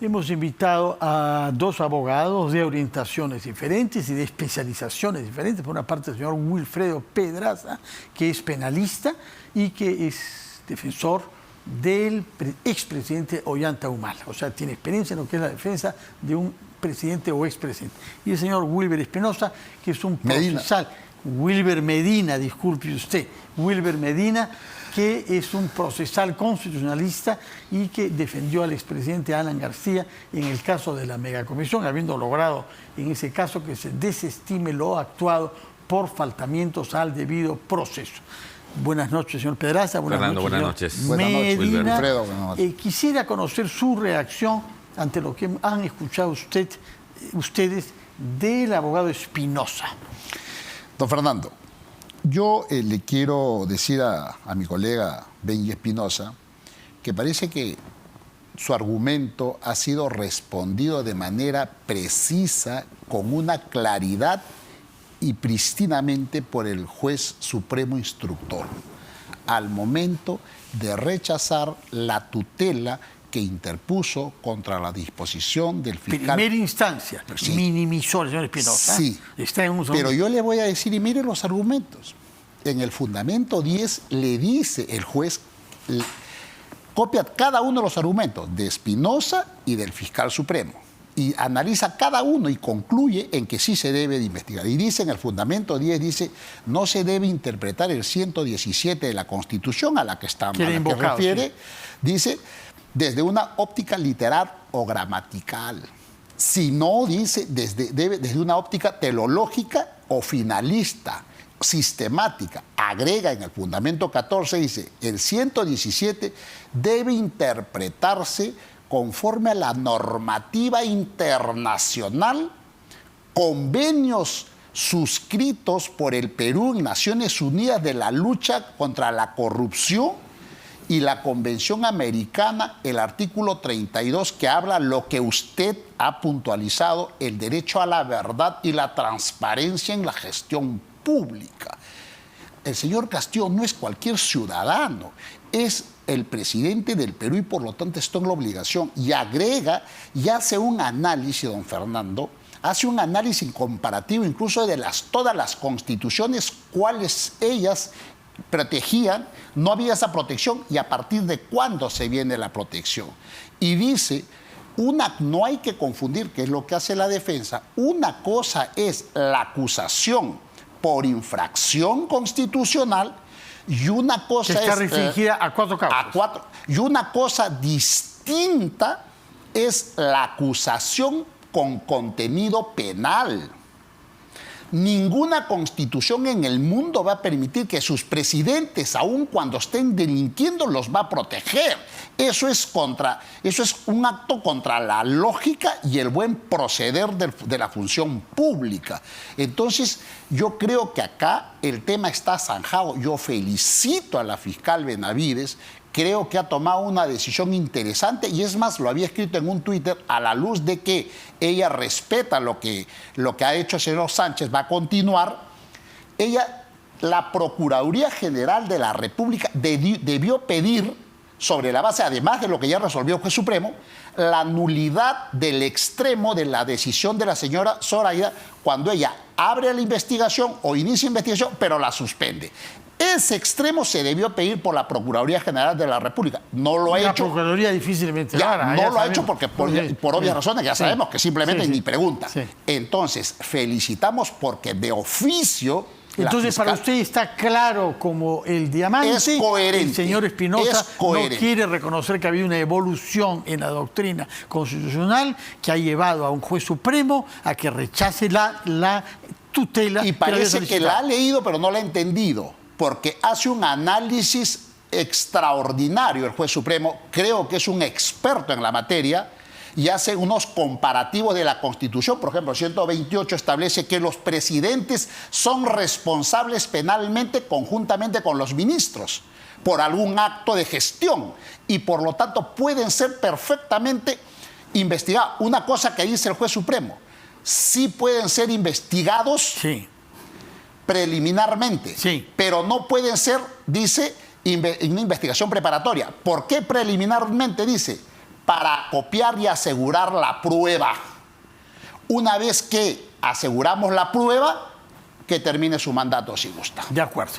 Hemos invitado a dos abogados de orientaciones diferentes y de especializaciones diferentes. Por una parte, el señor Wilfredo Pedraza, que es penalista y que es defensor del expresidente Ollanta Humala. O sea, tiene experiencia en lo que es la defensa de un presidente o expresidente. Y el señor Wilber Espinosa, que es un procesal. Wilber Medina, disculpe usted. Wilber Medina, que es un procesal constitucionalista y que defendió al expresidente Alan García en el caso de la megacomisión, habiendo logrado en ese caso que se desestime lo actuado por faltamientos al debido proceso. Buenas noches, señor Pedraza. Fernando, buenas noches. Medina. Wilfredo, buenas noches. Quisiera conocer su reacción ante lo que han escuchado ustedes del abogado Espinosa. Don Fernando, yo le quiero decir a mi colega Benji Espinosa que parece que su argumento ha sido respondido de manera precisa, con una claridad y pristinamente por el juez supremo instructor, al momento de rechazar la tutela que interpuso contra la disposición del fiscal. Primera instancia, sí. Minimizó el señor Espinosa. Sí, pero yo le voy a decir, y mire los argumentos. En el fundamento 10 le dice el juez, copia cada uno de los argumentos de Espinosa y del fiscal supremo, y analiza cada uno y concluye en que sí se debe de investigar. Y dice en el fundamento 10, dice, no se debe interpretar el 117 de la Constitución a la que estamos, a la que refiere, sí. Dice, desde una óptica literal o gramatical, sino, dice, desde una óptica teleológica o finalista, sistemática. Agrega en el fundamento 14, dice, el 117 debe interpretarse conforme a la normativa internacional, convenios suscritos por el Perú en Naciones Unidas de la lucha contra la corrupción y la Convención Americana, el artículo 32, que habla lo que usted ha puntualizado, el derecho a la verdad y la transparencia en la gestión pública. El señor Castillo no es cualquier ciudadano, es el presidente del Perú y por lo tanto está en la obligación, y agrega y hace un análisis, don Fernando, hace un análisis comparativo incluso de todas las constituciones, cuáles ellas protegían, no había esa protección y a partir de cuándo se viene la protección. Y dice, no hay que confundir, que es lo que hace la defensa, una cosa es la acusación por infracción constitucional y una cosa que está restringida a 4 causas. Y una cosa distinta es la acusación con contenido penal. Ninguna constitución en el mundo va a permitir que sus presidentes, aun cuando estén delinquiendo, los va a proteger. Eso es un acto contra la lógica y el buen proceder de la función pública. Entonces, yo creo que acá el tema está zanjado. Yo felicito a la fiscal Benavides. Creo que ha tomado una decisión interesante y es más, lo había escrito en un Twitter, a la luz de que ella respeta lo que ha hecho el señor Sánchez, va a continuar. La Procuraduría General de la República debió pedir, sobre la base, además de lo que ya resolvió el juez supremo, la nulidad del extremo de la decisión de la señora Zoraida cuando ella abre la investigación o inicia investigación, pero la suspende. Ese extremo se debió pedir por la Procuraduría General de la República. No lo ha hecho. La Procuraduría difícilmente. No lo ha hecho porque por obvias razones ya sabemos que simplemente ni pregunta. Sí. Entonces, felicitamos porque de oficio... Entonces, para usted está claro como el diamante. Es coherente. El señor Espinosa no coherente. quiere reconocer que ha habido una evolución en la doctrina constitucional que ha llevado a un juez supremo a que rechace la tutela. Y parece que la ha leído, pero no la ha entendido, porque hace un análisis extraordinario el juez supremo. Creo que es un experto en la materia. Y hace unos comparativos de la Constitución. Por ejemplo, el 128 establece que los presidentes son responsables penalmente conjuntamente con los ministros por algún acto de gestión y por lo tanto pueden ser perfectamente investigados. Una cosa que dice el juez supremo, sí pueden ser investigados preliminarmente, pero no pueden ser, dice, una investigación preparatoria. ¿Por qué preliminarmente? Dice, para copiar y asegurar la prueba. Una vez que aseguramos la prueba, que termine su mandato si gusta. De acuerdo.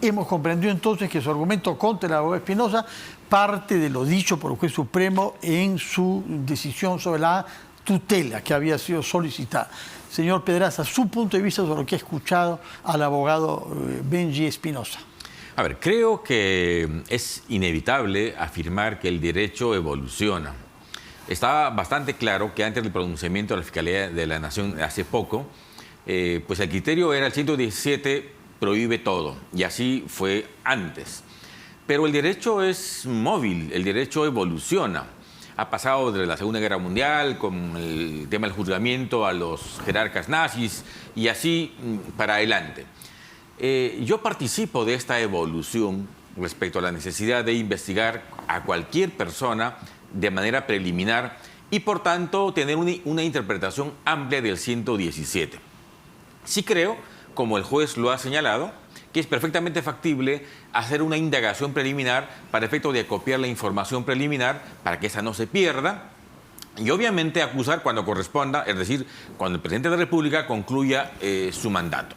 Hemos comprendido entonces que su argumento contra el abogado Espinosa parte de lo dicho por el juez supremo en su decisión sobre la tutela que había sido solicitada. Señor Pedraza, su punto de vista sobre lo que ha escuchado al abogado Benji Espinosa. A ver, creo que es inevitable afirmar que el derecho evoluciona. Estaba bastante claro que antes del pronunciamiento de la Fiscalía de la Nación hace poco, pues el criterio era el 117 prohíbe todo, y así fue antes. Pero el derecho es móvil, el derecho evoluciona. Ha pasado desde la Segunda Guerra Mundial, con el tema del juzgamiento a los jerarcas nazis, y así para adelante. Yo participo de esta evolución respecto a la necesidad de investigar a cualquier persona de manera preliminar y, por tanto, tener una interpretación amplia del 117. Sí creo, como el juez lo ha señalado, que es perfectamente factible hacer una indagación preliminar para efecto de copiar la información preliminar para que esa no se pierda y obviamente acusar cuando corresponda, es decir, cuando el presidente de la República concluya su mandato.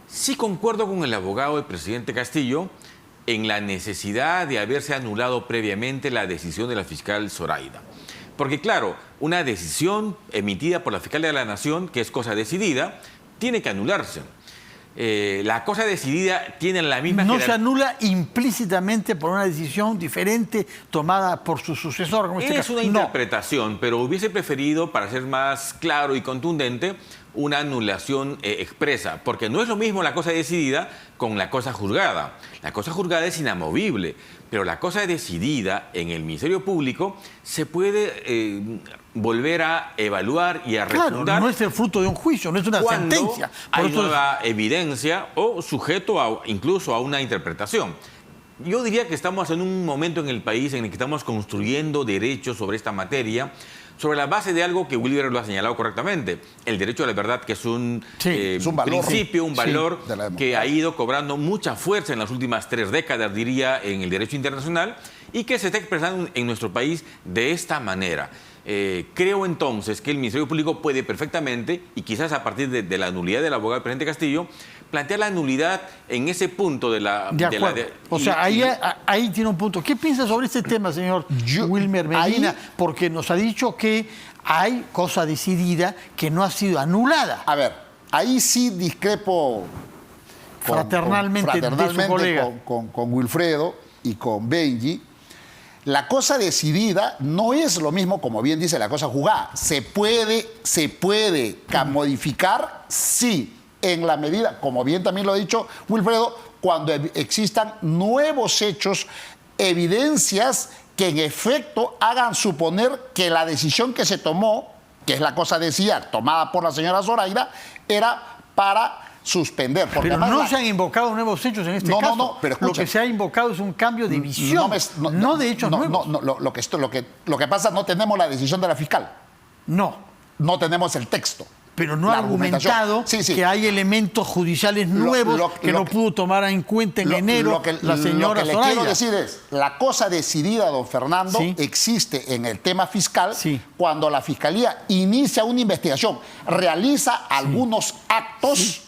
Sí concuerdo con el abogado del presidente Castillo en la necesidad de haberse anulado previamente la decisión de la fiscal Zoraida. Porque claro, una decisión emitida por la Fiscalía de la Nación, que es cosa decidida, tiene que anularse. La cosa decidida tiene la misma... No se anula implícitamente por una decisión diferente tomada por su sucesor. Como es una interpretación, pero hubiese preferido, para ser más claro y contundente, una anulación expresa, porque no es lo mismo la cosa decidida con la cosa juzgada. La cosa juzgada es inamovible, pero la cosa decidida en el Ministerio Público se puede volver a evaluar y a refundar. Claro, no es el fruto de un juicio, no es una sentencia. Hay nueva evidencia o sujeto incluso a una interpretación. Yo diría que estamos en un momento en el país en el que estamos construyendo derechos sobre esta materia, sobre la base de algo que Wilber lo ha señalado correctamente, el derecho a la verdad, que es un valor, principio, un valor que ha ido cobrando mucha fuerza en las últimas 3 décadas, diría, en el derecho internacional, y que se está expresando en nuestro país de esta manera. Creo entonces que el Ministerio Público puede perfectamente, y quizás a partir de la nulidad del abogado del presidente Castillo, plantear la nulidad en ese punto de la... O sea, ahí tiene un punto. ¿Qué piensa sobre este tema, señor Wilmer Medina? Porque nos ha dicho que hay cosa decidida que no ha sido anulada. A ver, ahí sí discrepo fraternalmente de su colega. Con Wilfredo y con Benji. La cosa decidida no es lo mismo, como bien dice, la cosa juzgada. Se puede modificar, sí, en la medida, como bien también lo ha dicho Wilfredo, cuando existan nuevos hechos, evidencias que en efecto hagan suponer que la decisión que se tomó, que es la cosa decidida, tomada por la señora Zoraida, era para suspender. Pero no se han invocado nuevos hechos en este caso. No, pero lo que se ha invocado es un cambio de visión, no de hechos nuevos. Lo que pasa, no tenemos la decisión de la fiscal. No tenemos el texto. Pero no ha argumentado que hay elementos judiciales nuevos que no pudo tomar en cuenta en enero la señora Zoraida. Lo que le quiero decir es, la cosa decidida, don Fernando, existe en el tema fiscal cuando la Fiscalía inicia una investigación, realiza algunos actos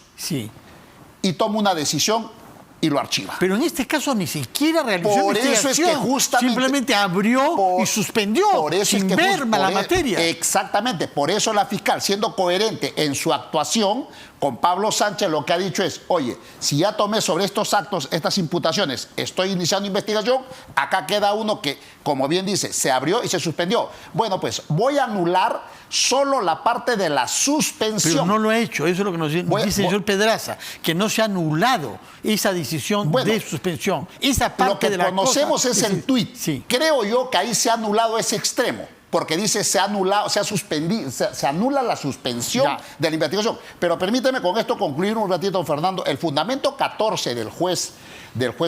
y toma una decisión y lo archiva. Pero en este caso ni siquiera realizó por investigación. Eso es que justamente, simplemente abrió y suspendió sin ver la materia. Exactamente. Por eso la fiscal, siendo coherente en su actuación con Pablo Sánchez, lo que ha dicho es, oye, si ya tomé sobre estos actos, estas imputaciones, estoy iniciando investigación, acá queda uno que, como bien dice, se abrió y se suspendió. Bueno, pues voy a anular solo la parte de la suspensión. Pero no lo ha hecho, eso es lo que nos dice el señor Pedraza, que no se ha anulado esa decisión de suspensión. Esa parte lo que de la conocemos es el tuit. Creo yo que ahí se ha anulado ese extremo, porque dice se ha anulado, se ha suspendido, se anula la suspensión de la investigación. Pero permíteme con esto concluir un ratito, Fernando. El fundamento 14 del juez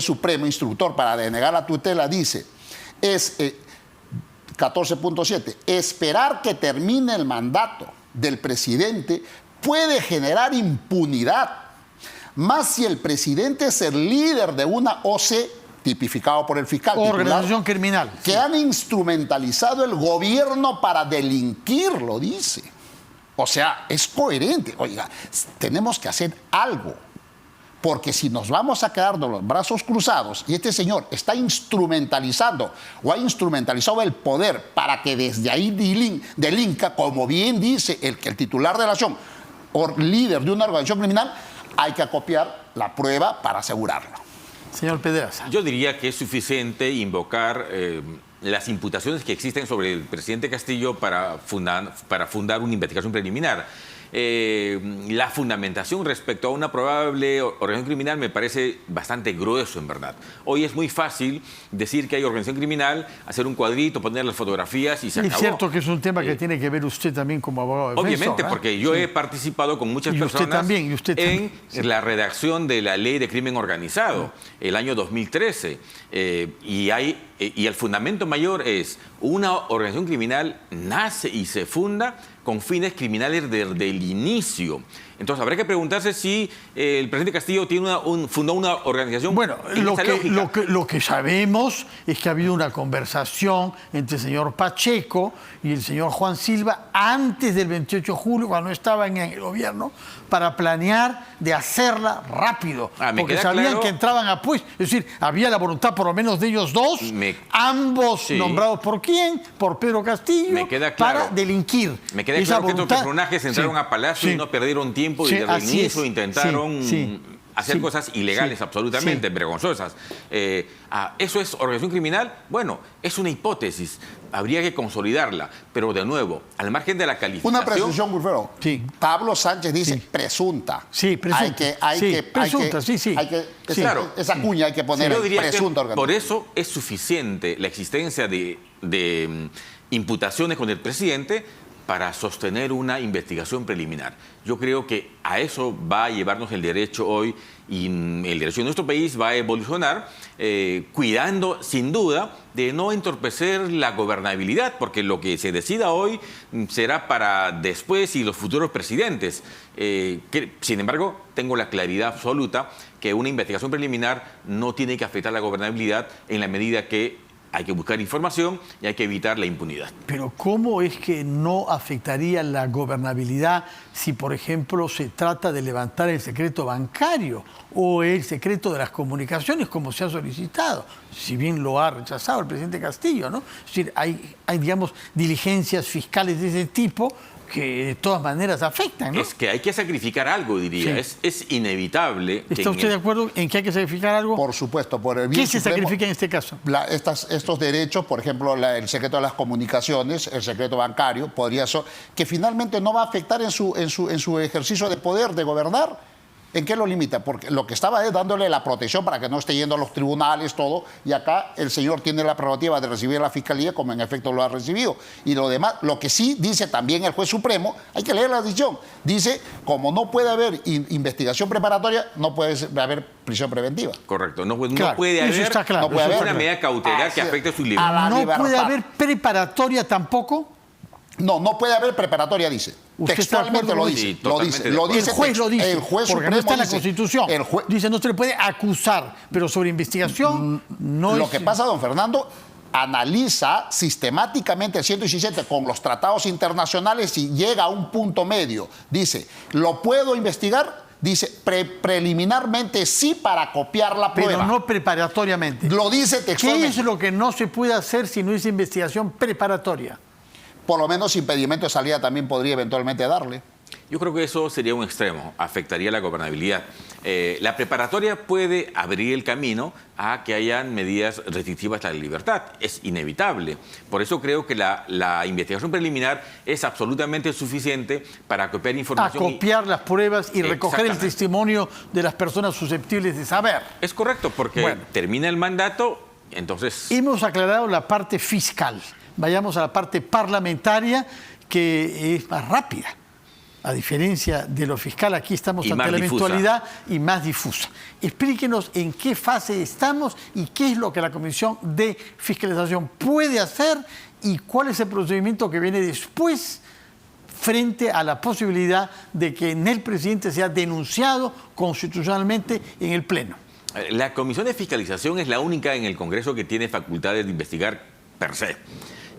supremo instructor para denegar la tutela dice, 14.7, esperar que termine el mandato del presidente puede generar impunidad, más si el presidente es el líder de una OC tipificado por el fiscal. Organización criminal. Que han instrumentalizado el gobierno para delinquir, lo dice. O sea, es coherente. Oiga, tenemos que hacer algo. Porque si nos vamos a quedar de los brazos cruzados y este señor está instrumentalizando o ha instrumentalizado el poder para que desde ahí delinca, como bien dice el titular de la nación o líder de una organización criminal, hay que acopiar la prueba para asegurarlo. Señor Pedraza. Yo diría que es suficiente invocar las imputaciones que existen sobre el presidente Castillo para fundar una investigación preliminar. La fundamentación respecto a una probable organización criminal me parece bastante grueso, en verdad. Hoy es muy fácil decir que hay organización criminal, hacer un cuadrito, poner las fotografías y se acabó. Es cierto que es un tema que tiene que ver usted también como abogado defensor. Obviamente, porque yo he participado con muchas personas en la redacción de la Ley de Crimen Organizado, el año 2013. Y el fundamento mayor es: una organización criminal nace y se funda con fines criminales desde el inicio. Entonces, habrá que preguntarse si el presidente Castillo fundó una organización. Bueno, lo que sabemos es que ha habido una conversación entre el señor Pacheco y el señor Juan Silva antes del 28 de julio, cuando estaban en el gobierno, para planear de hacerla rápido. Porque sabían que entraban a puesto. Es decir, había la voluntad por lo menos de ellos dos, ambos nombrados por quién, por Pedro Castillo, para delinquir. Me queda claro que estos personajes entraron a Palacio y no perdieron tiempo y desde el inicio intentaron hacer cosas ilegales absolutamente vergonzosas. ¿Eso es organización criminal? Bueno, es una hipótesis. Habría que consolidarla. Pero de nuevo, al margen de la calificación... Una presunción, Wilfredo. Pablo Sánchez dice presunta. Sí, presunta. Claro. Esa cuña hay que poner presunta organización. Por eso es suficiente la existencia de imputaciones con el presidente para sostener una investigación preliminar. Yo creo que a eso va a llevarnos el derecho hoy, y el derecho de nuestro país va a evolucionar cuidando sin duda de no entorpecer la gobernabilidad, porque lo que se decida hoy será para después y los futuros presidentes. Sin embargo, tengo la claridad absoluta que una investigación preliminar no tiene que afectar la gobernabilidad en la medida que hay que buscar información y hay que evitar la impunidad. Pero ¿cómo es que no afectaría la gobernabilidad si, por ejemplo, se trata de levantar el secreto bancario o el secreto de las comunicaciones, como se ha solicitado? Si bien lo ha rechazado el presidente Castillo, ¿no? Es decir, hay digamos, diligencias fiscales de ese tipo que de todas maneras afectan, ¿no? Es que hay que sacrificar algo, diría. Es inevitable. ¿Está usted de acuerdo en que hay que sacrificar algo? Por supuesto, por el bien ¿Qué se sacrifica en este caso? Estos derechos, por ejemplo, el secreto de las comunicaciones, el secreto bancario, podría ser que finalmente no va a afectar en su ejercicio de poder, de gobernar. ¿En qué lo limita? Porque lo que estaba es dándole la protección para que no esté yendo a los tribunales, todo, y acá el señor tiene la prerrogativa de recibir a la Fiscalía, como en efecto lo ha recibido. Y lo demás, lo que sí dice también el juez supremo, hay que leer la decisión, dice, como no puede haber investigación preparatoria, no puede haber prisión preventiva. Correcto, no puede haber, está claro, no puede haber una medida cautelar que afecte su libertad. ¿No puede haber preparatoria tampoco? No puede haber preparatoria, dice. Textualmente lo dice. Sí, lo dice. El juez lo dice. El juez porque no está en la Constitución. Dice, no se le puede acusar, pero sobre investigación no. Lo que pasa, don Fernando, analiza sistemáticamente el 117 con los tratados internacionales y llega a un punto medio. Dice, ¿lo puedo investigar? Dice, preliminarmente sí, para copiar la prueba. Pero no preparatoriamente. Lo dice textualmente. ¿Qué es lo que no se puede hacer si no es investigación preparatoria? Por lo menos impedimento de salida también podría eventualmente darle. Yo creo que eso sería un extremo, afectaría la gobernabilidad. La preparatoria puede abrir el camino a que hayan medidas restrictivas a la libertad. Es inevitable. Por eso creo que la investigación preliminar es absolutamente suficiente para copiar información. Acopiar las pruebas y recoger el testimonio de las personas susceptibles de saber. Es correcto, porque termina el mandato, entonces... Hemos aclarado la parte fiscal. Vayamos a la parte parlamentaria, que es más rápida. A diferencia de lo fiscal, aquí estamos ante la eventualidad y más difusa. Explíquenos en qué fase estamos y qué es lo que la Comisión de Fiscalización puede hacer y cuál es el procedimiento que viene después frente a la posibilidad de que en el presidente sea denunciado constitucionalmente en el Pleno. La Comisión de Fiscalización es la única en el Congreso que tiene facultades de investigar per se.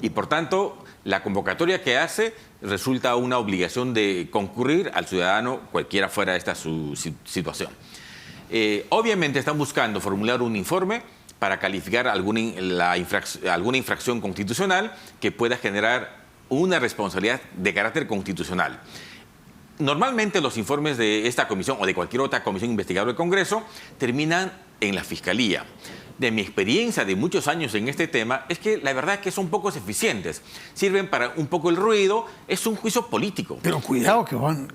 Y por tanto, la convocatoria que hace resulta una obligación de concurrir al ciudadano, cualquiera fuera esta su situación. Obviamente están buscando formular un informe para calificar alguna infracción constitucional que pueda generar una responsabilidad de carácter constitucional. Normalmente los informes de esta comisión o de cualquier otra comisión investigadora del Congreso terminan en la Fiscalía. De mi experiencia de muchos años en este tema, es que la verdad es que son pocos eficientes. Sirven para un poco el ruido, es un juicio político. Pero cuidado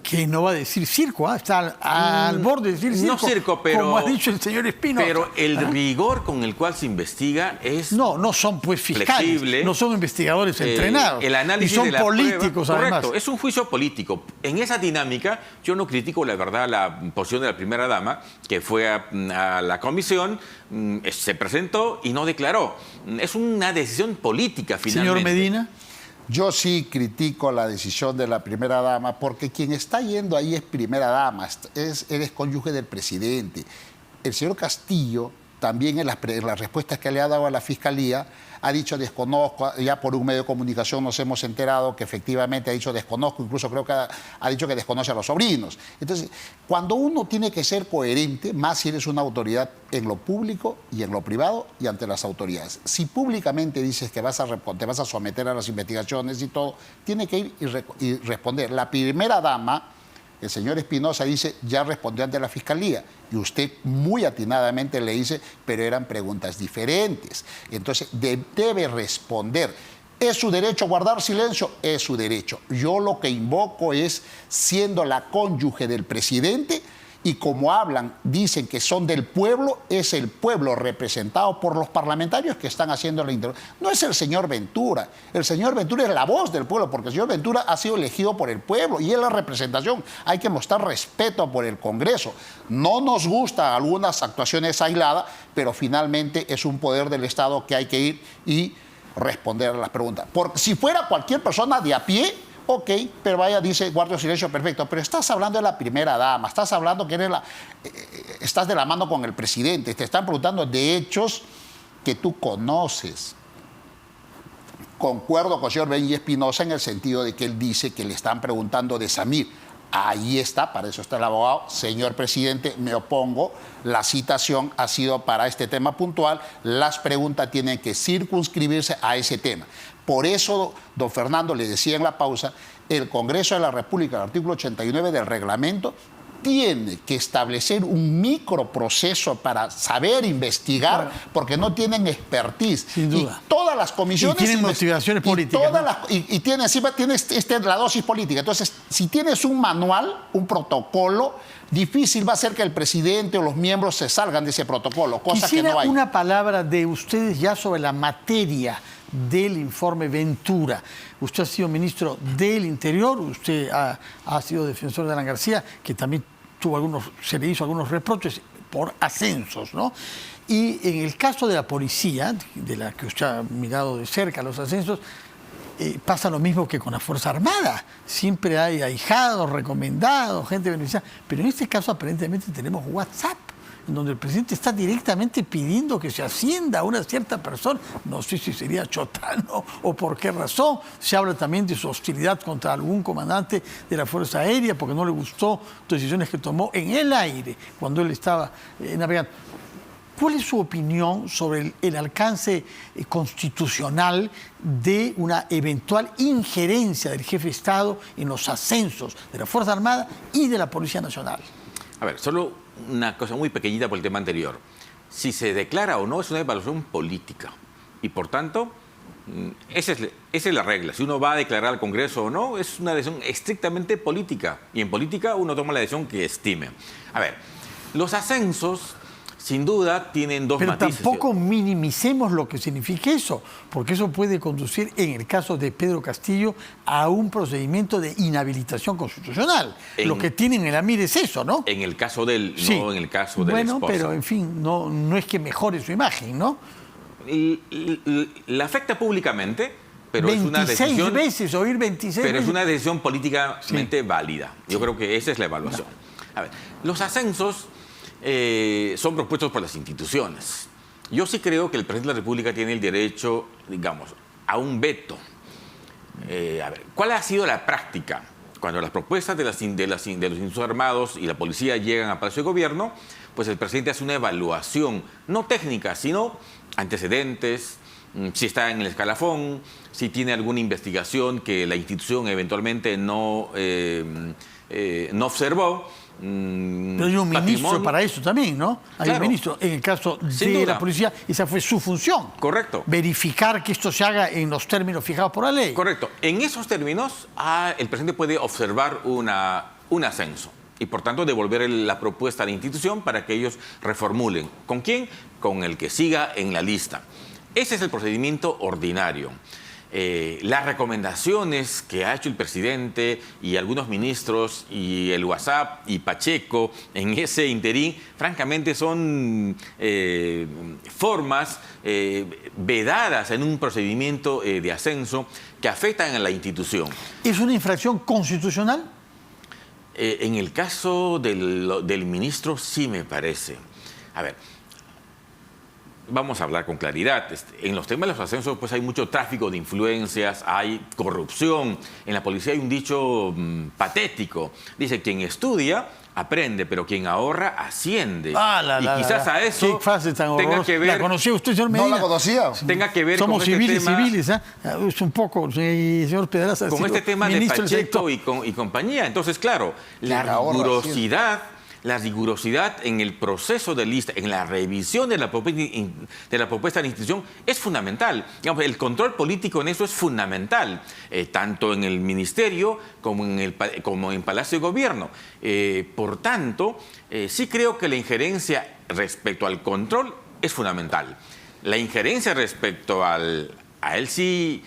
que no va a decir circo, está al borde de decir circo. No circo, pero... Como ha dicho el señor Espino. Pero el rigor con el cual se investiga es... No son pues fiscales, flexible. No son investigadores entrenados. El análisis y son de la políticos, prueba, además. Correcto, es un juicio político. En esa dinámica, yo no critico, la verdad, la posición de la primera dama, que fue a la comisión, se presentó y no declaró. Es una decisión política, finalmente. Señor Medina. Yo sí critico la decisión de la primera dama, porque quien está yendo ahí es primera dama, eres cónyuge del presidente. El señor Castillo, también en las respuestas que le ha dado a la Fiscalía, ha dicho desconozco, ya por un medio de comunicación nos hemos enterado que efectivamente ha dicho desconozco, incluso creo que ha dicho que desconoce a los sobrinos. Entonces, cuando uno tiene que ser coherente, más si eres una autoridad en lo público y en lo privado y ante las autoridades. Si públicamente dices que te vas a someter a las investigaciones y todo, tiene que ir y responder. La primera dama, el señor Espinosa, dice, ya respondió ante la Fiscalía. Y usted muy atinadamente le dice, pero eran preguntas diferentes. Entonces, debe responder. ¿Es su derecho guardar silencio? Es su derecho. Yo lo que invoco es, siendo la cónyuge del presidente, y como hablan, dicen que son del pueblo, es el pueblo representado por los parlamentarios que están haciendo la intervención. No es el señor Ventura. El señor Ventura es la voz del pueblo, porque el señor Ventura ha sido elegido por el pueblo y es la representación. Hay que mostrar respeto por el Congreso. No nos gustan algunas actuaciones aisladas, pero finalmente es un poder del Estado que hay que ir y responder a las preguntas. Porque si fuera cualquier persona de a pie, ok, pero vaya, dice, guardo silencio, perfecto. Pero estás hablando de la primera dama, estás hablando que estás de la mano con el presidente, te están preguntando de hechos que tú conoces. Concuerdo con el señor Benny Espinosa en el sentido de que él dice que le están preguntando de Samir. Ahí está, para eso está el abogado. Señor presidente, me opongo. La citación ha sido para este tema puntual. Las preguntas tienen que circunscribirse a ese tema. Por eso, don Fernando, le decía en la pausa, el Congreso de la República, el artículo 89 del reglamento, tiene que establecer un microproceso para saber investigar, porque no tienen expertise. Sin duda. Y todas las comisiones... Y tienen motivaciones políticas. Y tiene, encima tienes la dosis política. Entonces, si tienes un manual, un protocolo, difícil va a ser que el presidente o los miembros se salgan de ese protocolo, cosa que no hay. Una palabra de ustedes ya sobre la materia del informe Ventura. Usted ha sido ministro del Interior, usted ha sido defensor de Alan García, que también se le hizo algunos reproches por ascensos, ¿no? Y en el caso de la policía, de la que usted ha mirado de cerca los ascensos, pasa lo mismo que con la Fuerza Armada. Siempre hay ahijados, recomendados, gente beneficiada. Pero en este caso aparentemente tenemos WhatsApp, en donde el presidente está directamente pidiendo que se ascienda a una cierta persona. No sé si sería Chotano o por qué razón. Se habla también de su hostilidad contra algún comandante de la Fuerza Aérea porque no le gustó decisiones que tomó en el aire cuando él estaba navegando. ¿Cuál es su opinión sobre el alcance constitucional de una eventual injerencia del jefe de Estado en los ascensos de la Fuerza Armada y de la Policía Nacional? A ver, solo una cosa muy pequeñita por el tema anterior. Si se declara o no es una evaluación política y por tanto esa es la regla. Si uno va a declarar al Congreso o no, es una decisión estrictamente política y en política uno toma la decisión que estime. A ver, los ascensos sin duda tienen dos matices. Pero tampoco minimicemos lo que significa eso, porque eso puede conducir, en el caso de Pedro Castillo, a un procedimiento de inhabilitación constitucional. Lo que tienen en la mira es eso, ¿no? En el caso del, sí. No en el caso del bueno, esposo. Pero en fin, no es que mejore su imagen, ¿no? La afecta públicamente, pero 26 es una decisión... veces, oír 26 pero veces. Es una decisión políticamente válida. Yo creo que esa es la evaluación. A ver, los ascensos son propuestos por las instituciones. Yo sí creo que el presidente de la República tiene el derecho, digamos, a un veto. A ver, ¿cuál ha sido la práctica? Cuando las propuestas de los institutos armados y la policía llegan a Palacio de Gobierno, pues el presidente hace una evaluación, no técnica, sino antecedentes, si está en el escalafón, si tiene alguna investigación que la institución eventualmente no observó. Pero hay un ministro para eso también, ¿no? Hay un ministro. En el caso de la policía, esa fue su función. Correcto. Verificar que esto se haga en los términos fijados por la ley. Correcto. En esos términos, el presidente puede observar un ascenso y, por tanto, devolver la propuesta a la institución para que ellos reformulen. ¿Con quién? Con el que siga en la lista. Ese es el procedimiento ordinario. Las recomendaciones que ha hecho el presidente y algunos ministros y el WhatsApp y Pacheco en ese interín, francamente son formas vedadas en un procedimiento de ascenso que afectan a la institución. ¿Es una infracción constitucional? En el caso del ministro sí me parece. A ver, vamos a hablar con claridad. En los temas de los ascensos pues hay mucho tráfico de influencias, hay corrupción. En la policía hay un dicho patético. Dice, quien estudia aprende, pero quien ahorra asciende. Quizás a eso qué frase tan tenga que ver... ¿La conocía usted, señor Medina? No la conocía. Tenga que ver Somos con civiles, este tema, civiles, ¿eh? Es un poco, señor Pedraza. con este tema de Pacheco y compañía. Entonces, claro, la rigurosidad en el proceso de lista, en la revisión de la propuesta de la institución es fundamental. Digamos, el control político en eso es fundamental, tanto en el ministerio como en Palacio de Gobierno. Por tanto, sí creo que la injerencia respecto al control es fundamental. La injerencia respecto a él sí,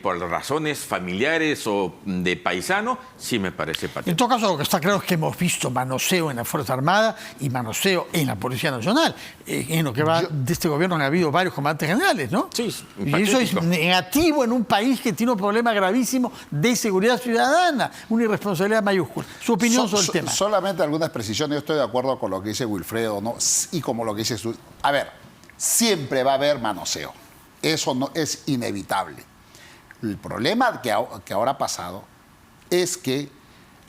por razones familiares o de paisano, sí me parece patético. En todo caso, lo que está claro es que hemos visto manoseo en la Fuerza Armada y manoseo en la Policía Nacional. En lo que va de este gobierno han habido varios comandantes generales, ¿no? Sí, y eso es negativo en un país que tiene un problema gravísimo de seguridad ciudadana, una irresponsabilidad mayúscula. Su opinión sobre el tema. Solamente algunas precisiones. Yo estoy de acuerdo con lo que dice Wilfredo, ¿no? Y como lo que dice su... A ver, siempre va a haber manoseo. Eso no es inevitable. El problema que ahora ha pasado es que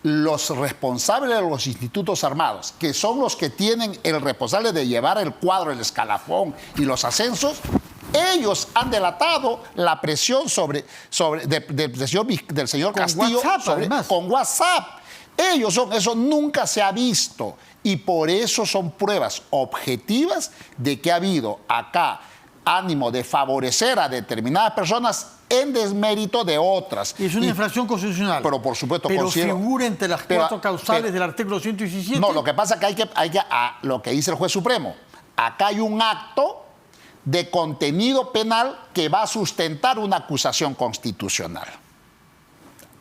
los responsables de los institutos armados, que son los que tienen el responsable de llevar el cuadro, el escalafón y los ascensos, ellos han delatado la presión del señor Castillo con WhatsApp. Ellos son, eso nunca se ha visto y por eso son pruebas objetivas de que ha habido acá ánimo de favorecer a determinadas personas en desmérito de otras. Y es una infracción constitucional. Pero por supuesto pero considero... figura entre las cuatro causales del artículo 117. No, lo que pasa es que hay que lo que dice el juez supremo. Acá hay un acto de contenido penal que va a sustentar una acusación constitucional.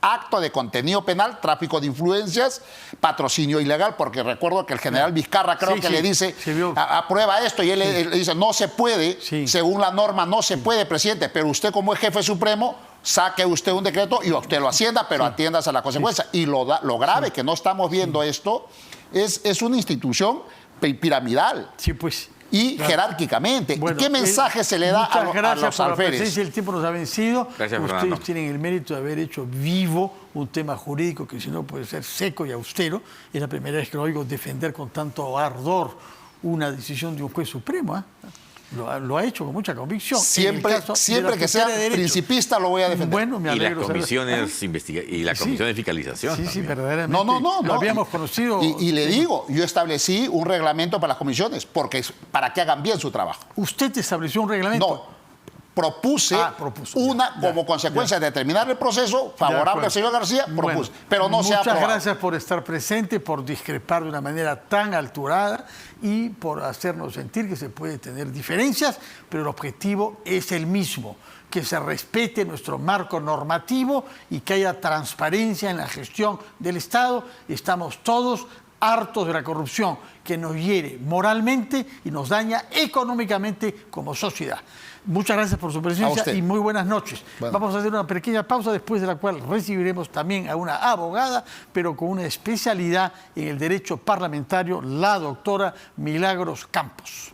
Acto de contenido penal, tráfico de influencias, patrocinio ilegal, porque recuerdo que el general Vizcarra creo que le dice, aprueba esto, y él le dice, no se puede, según la norma no se puede, presidente, pero usted como es jefe supremo, saque usted un decreto y usted lo hacienda, pero atiéndase a la consecuencia. Y lo grave que no estamos viendo esto es una institución piramidal. Sí, pues. Y jerárquicamente. Bueno, ¿y qué mensaje se le da a los alférez? El tiempo nos ha vencido. Gracias, ustedes Fernando. tienen el mérito de haber hecho vivo un tema jurídico que si no puede ser seco y austero. Es la primera vez que lo oigo defender con tanto ardor una decisión de un juez supremo. ¿Eh? Lo ha hecho con mucha convicción. Siempre que sea principista lo voy a defender. Bueno, me alegro. Y la comisión de fiscalización. Sí, verdaderamente. No. Lo habíamos conocido. Y le digo, yo establecí un reglamento para las comisiones, para que hagan bien su trabajo. ¿Usted estableció un reglamento? No. Propuse como consecuencia de terminar el proceso favorable al señor García, propuse, pero no se ha aprobado. Muchas gracias por estar presente, por discrepar de una manera tan alturada y por hacernos sentir que se puede tener diferencias, pero el objetivo es el mismo, que se respete nuestro marco normativo y que haya transparencia en la gestión del Estado. Estamos todos hartos de la corrupción que nos hiere moralmente y nos daña económicamente como sociedad. Muchas gracias por su presencia y muy buenas noches. Bueno. Vamos a hacer una pequeña pausa, después de la cual recibiremos también a una abogada, pero con una especialidad en el derecho parlamentario, la doctora Milagros Campos.